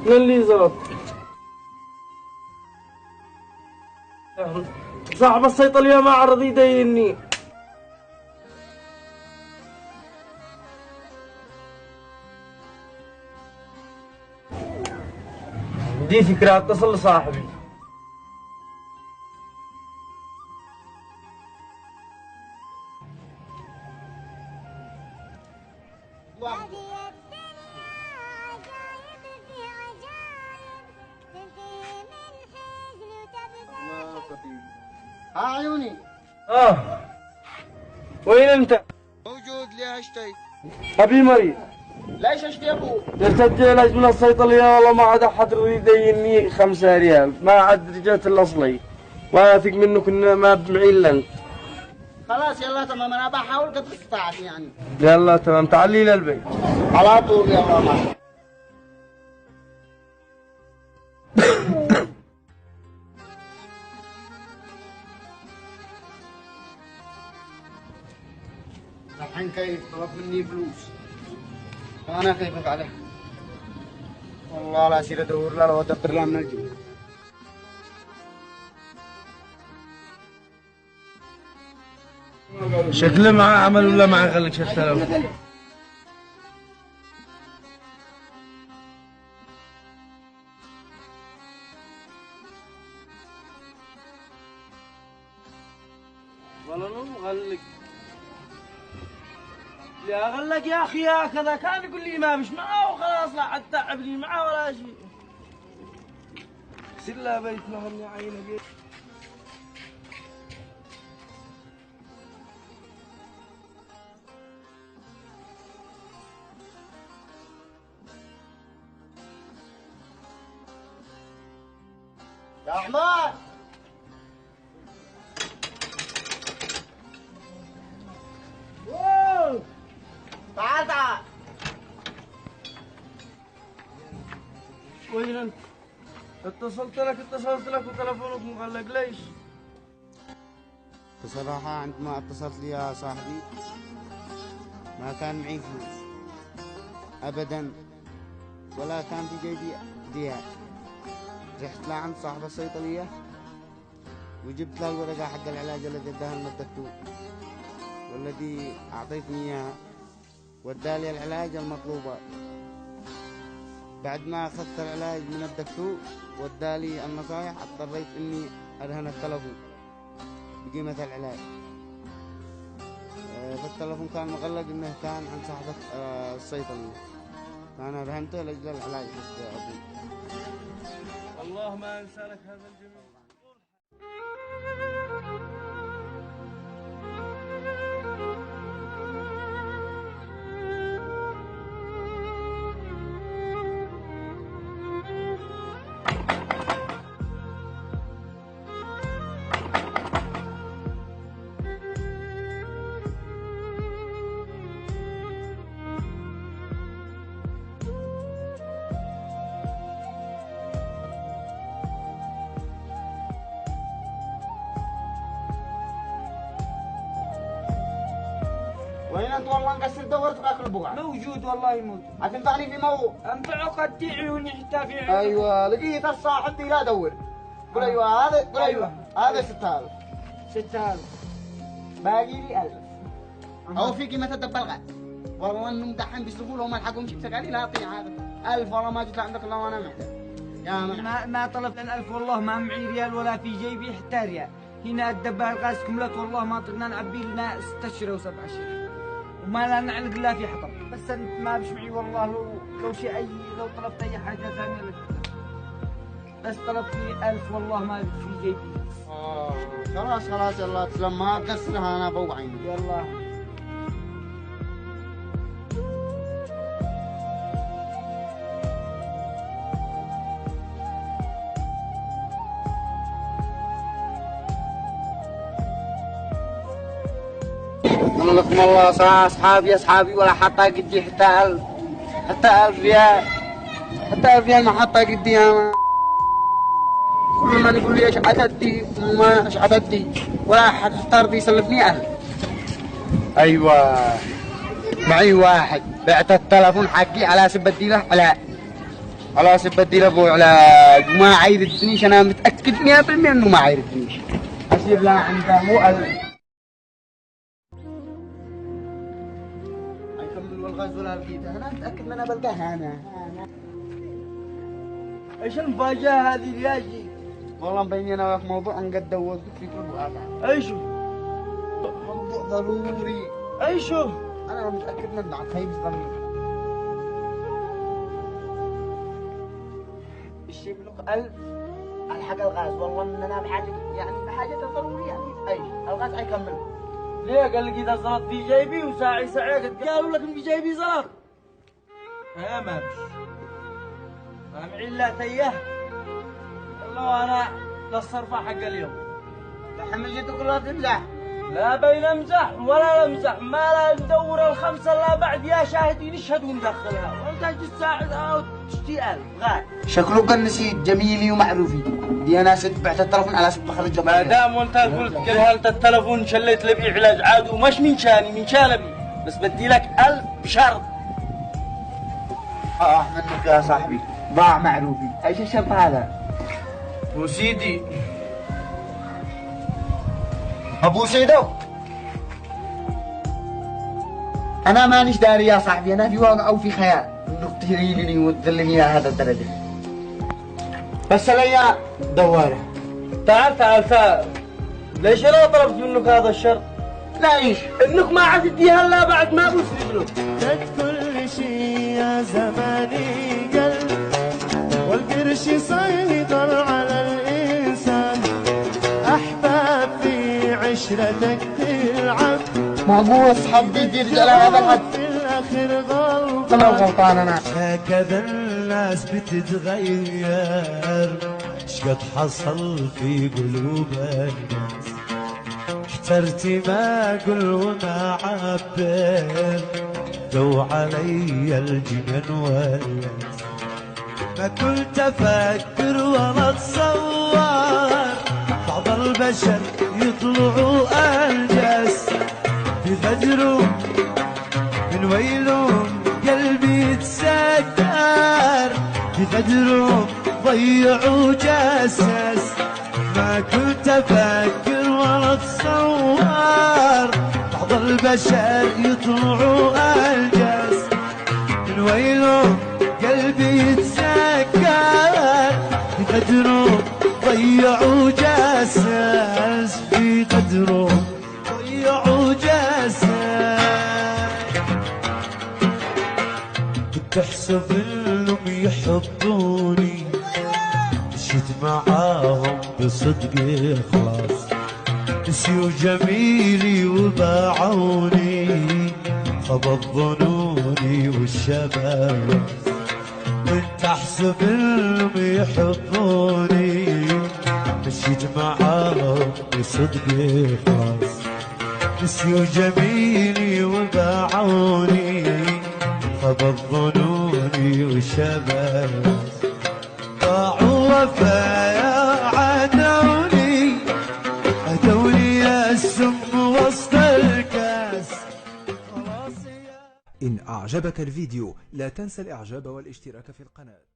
من اللي زاد؟ صاحب الصيدلية ما عرض يديني. دي فكرة، اتصل لصاحبي. عيوني. وين انت؟ موجود. ليه اشتي؟ ابي مريض. ليش اشتي يا ابو؟ ارتجت علاج من الصيدلية، والله ما عاد احد يديني 5 ريال، ما عاد رجعت الاصلي، واثق منك ان ما معي الا انت. خلاص يلا تمام، انا بحاول قدر استطاعتي يعني. يلا تمام، تعالي للبيت على طول يلا معك. الحين كيف طلب مني فلوس، انا كيفك عليه؟ والله لا اصير ادور له وادبر له من الجيب. شكله معاه عمل ولا معاه خليك شفتله. والله غلق يا غلق يا اخي، يا كذا كان يقول لي ما مش معاه وخلاص، لا حتى تعبني معاه ولا شيء. سلا بيت لهم يا عيني. يا احمد تعال تعال. وين انت؟ اتصلت لك وتلفونك مغلق ليش؟ بصراحة عندما اتصلت لي يا صاحبي ما كان معي فلوس أبدا، ولا كان في جيبي ريال. رحت لعند صاحب الصيدلية وجبت له الورقة حق العلاج الذي اداها لنا الدكتور والذي أعطيتني إياها، وادالي العلاج المطلوبة. بعد ما أخذت العلاج من الدكتور وادالي النصائح، اضطريت إني أرهن التلفون بقيمة العلاج. فالتلفون كان مغلق إنه كان عند صاحب الصيدلية، فأنا رهنته لأجل العلاج حق أبوي. والله ما أنسى لك هذا الجميل. وين انت؟ والله نقصر دورت باكل البقعة. موجود والله موجود. هتنفعني في موضوع. انفعه قد عيوني حتى في عيوني. ايوه لقيت الصاحب دي، لا دور. قول ايوه هذا، قول ايوه هذا 6000. 6000 باقي لي 1000. او في قيمة الدبلغة. والله انهم دحين بيصرفوا لهم ما لحقهم شيء، قال لي لا اعطيني هذا 1000 والله ما جيت عندك الا وانا محتاج. يا ما طلبت ال1000 والله ما معي ريال ولا في جيبي حتى ريال. هنا الدبه الغاز كملت والله ما طقنا نعبي لنا 6 اشهر و7 اشهر وما لا نعلق الا في حطب. بس انت ما بش معي والله، لو شيء لو طلبت اي حاجه ثانيه لك. بس طلبت لي 1000 والله ما في جيبي. خلاص خلاص يلا تسلم، ما قصرها انا فوق عيني. يلا لكم الله اصحابي اصحابي ولا حتى قدي حتى 1000 حتى 1000 ريال حتى 1000 ريال ما حتى قدي انا. كل ما يقول لي ايش عددتي وما ايش عددتي ولا احد حتى رضي يسلفني 1000. ايوه معي واحد بعت التلفون حقي على اساس بدي له علاج خلاص بدي ابو علاج وما عيردنيش، انا متاكد 100% انه ما عيردنيش. اصير لا عنده مو هيكمل والغاز ولا لقيته، انا متاكد اني بلقاها انا. ايش المفاجأة هذه يا جي؟ والله مبيني انا وياك موضوع نقد دوت في ابو علاج. ايشو؟ موضوع ضروري. ايشو؟ انا متاكد منه عن خيب ضميري. الشيء بلغ 1000 الحق الغاز، والله ان انا بحاجه ضروريه يعني. ايش الغاز حيكمل. ليه؟ قال لك اذا زلط في جيبي وساعي قد قالوا لك ان في جيبي زلط. ما بش ما معي الا تيه. والله انا للصرفة حق اليوم. الحين جيتوا كلها تمزح. لا بين امزح ولا نمزح، ما لا ندور الخمسة الا بعد يا شاهدين نشهد وندخلها، وانت تجي تساعدها وتشتي 1000 غاد. شكله كان نسيت جميلي ومعروفي، دي انا بعت التلفون على اساس بخرج جمال. ما دام وانت قلت كرهلت التلفون شليت لبي علاج عاد، ومش من شاني من شالبي، بس بدي لك 1000 بشرط. منك يا صاحبي، ضاع معروفي. ايش الشرط هذا؟ وسيدي ابو سيدو، انا مانيش داري يا صاحبي، انا في واقع او في خيال انك تهريني وتذلني الى هذا الدرجه. بس ليا دواره. تعال ليش انا طلبت منك هذا الشرط؟ لا ايش؟ انك ما عاد تديها الا بعد ما بسلم له. كل شي يا زماني قل، والقرش يسيطر على الانسان، احباب في عشرتك تلعب، ما هو اصحاب دي رجال هذا الحد في الاخر غلطان. انا غلطان انا. هكذا الناس بتتغير، شقد حصل في قلوب الناس، احترتي ما اقول وما عبر، لو علي الجنن والناس، ما كنت افكر ولا اتصور بعض البشر يطلعوا انجس، بفجرهم من ويلهم قلبي يتسكر، بفجرهم ضيعوا جسس، ما كنت افكر ولا اتصور بعض البشر يطلعوا انجس، من ويلهم قلبي يتسكر، بقدرهم ضيعوا جسس، في قدرهم ضيعوا جسس. كنت احسب انهم يحبوني، مشيت معاهم بصدق خلاص، نسيوا جميلي وباعوني، خبط ظنوني والشباب. كنت احسب انهم يحبوني، مشيت معاهم بصدق خلاص، نسيوا جميلي وباعوني، خبط ظنوني والشباب. ضاعوا وفايا عدوني، اتوني السم وسط الكاس. إن أعجبك الفيديو لا تنسى الإعجاب والاشتراك في القناة.